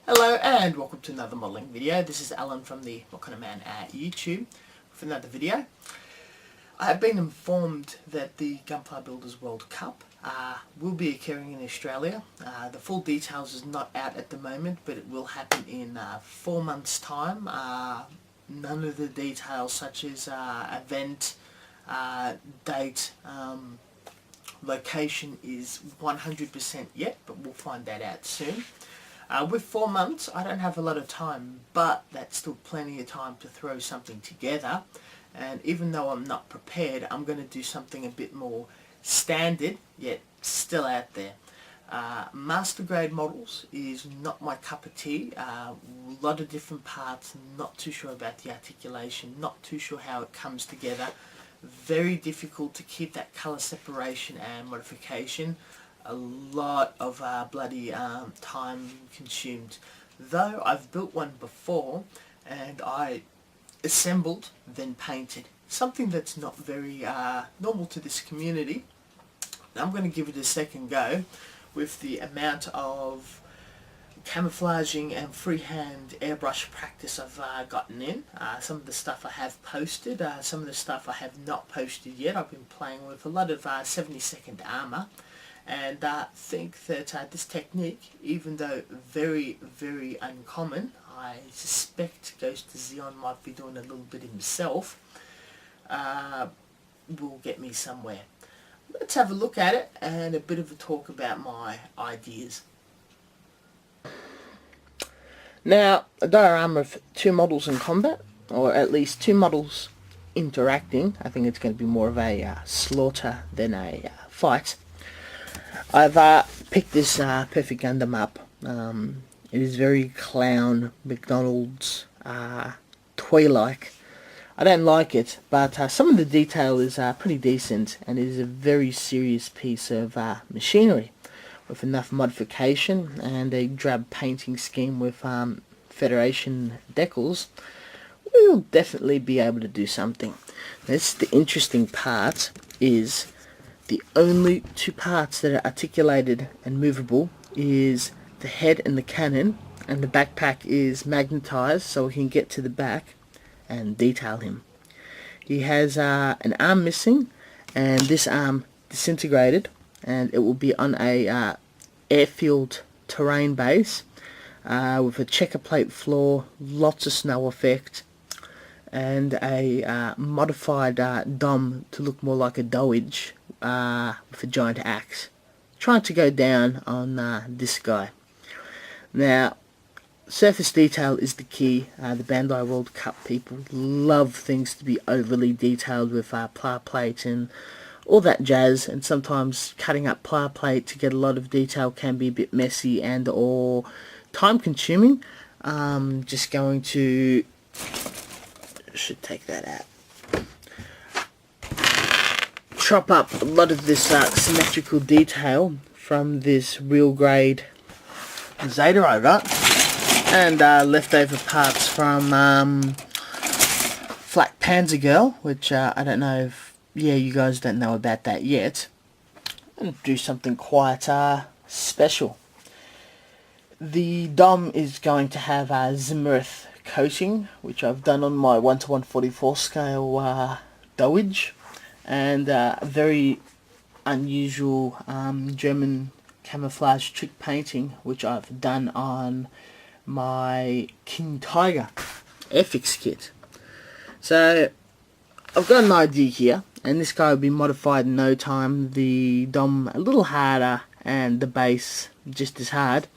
Hello and welcome to another modelling video. This is Alan from the What Kind of Man at YouTube with another video. I have been informed that the Gunpla Builders World Cup will be occurring in Australia. The full details is not out at the moment, but it will happen in 4 months' time. None of the details such as event, date, location is 100% yet, but we'll find that out soon. With 4 months, I don't have a lot of time, but that's still plenty of time to throw something together. And even though I'm not prepared, I'm going to do something a bit more standard, yet still out there. Master grade models is not my cup of tea. A lot of different parts, not too sure about the articulation, not too sure how it comes together. Very difficult to keep that colour separation and modification. A lot of bloody time consumed. Though I've built one before and I assembled then painted. Something that's not very normal to this community. I'm going to give it a second go with the amount of camouflaging and freehand airbrush practice I've gotten in. Some of the stuff I have posted, some of the stuff I have not posted yet. I've been playing with a lot of 70-second armour. And think that this technique, even though very, very uncommon, I suspect Ghost of Xeon might be doing a little bit himself, will get me somewhere. Let's have a look at it and a bit of a talk about my ideas. Now, a diorama of 2 models in combat, or at least 2 models interacting. I think it's going to be more of a slaughter than a fight. I've picked this Perfect Gundam up. It is very clown, McDonald's, toy-like. I don't like it, but some of the detail is pretty decent, and it is a very serious piece of machinery with enough modification and a drab painting scheme with Federation decals. We'll definitely be able to do something. That's the interesting part, is the only 2 parts that are articulated and movable is the head and the cannon, and the backpack is magnetized so we can get to the back and detail him. He has an arm missing, and this arm disintegrated, and it will be on a airfield terrain base with a checker plate floor, lots of snow effect, and a modified dom to look more like a Doge with a giant axe, trying to go down on this guy. Now, surface detail is the key. The Bandai World Cup people love things to be overly detailed with pla plate and all that jazz, and sometimes cutting up pla plate to get a lot of detail can be a bit messy and or time consuming. Just going to should take that out. Chop up a lot of this symmetrical detail from this real grade Zeta I got, and leftover parts from Flak Panzer Girl, which I don't know if you guys don't know about that yet. I'm going to do something quite special. The dom is going to have a Zimmerith coating, which I've done on my 1:144 scale Doge, and a very unusual German camouflage trick painting, which I've done on my King Tiger FX kit. So I've got an idea here, and this guy will be modified in no time. The dom a little harder and the base just as hard.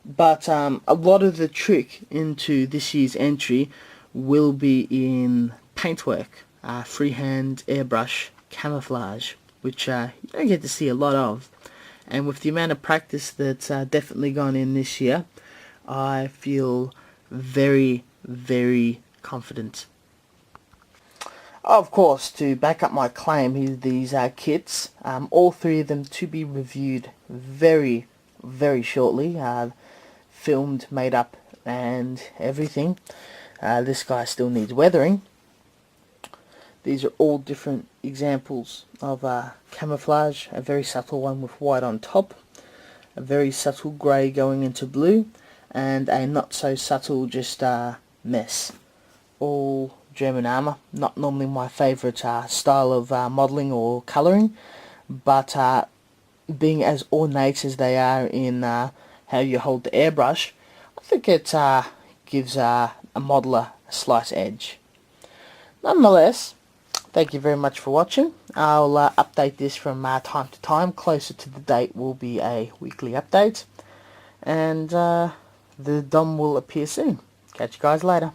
But a lot of the trick into this year's entry will be in paintwork, freehand airbrush camouflage, which you don't get to see a lot of. And with the amount of practice that's definitely gone in this year, I feel very, very confident. Of course, to back up my claim, here's these kits, all 3 of them to be reviewed very, very shortly. Filmed, made up, and everything. This guy still needs weathering. These are all different examples of camouflage. A very subtle one with white on top, a very subtle grey going into blue, and a not so subtle just mess. All German armour. Not normally my favourite style of modelling or colouring, but being as ornate as they are in how you hold the airbrush, I think it gives a modeller a slight edge. Nonetheless, thank you very much for watching. I'll update this from time to time. Closer to the date will be a weekly update, and the DOM will appear soon. Catch you guys later.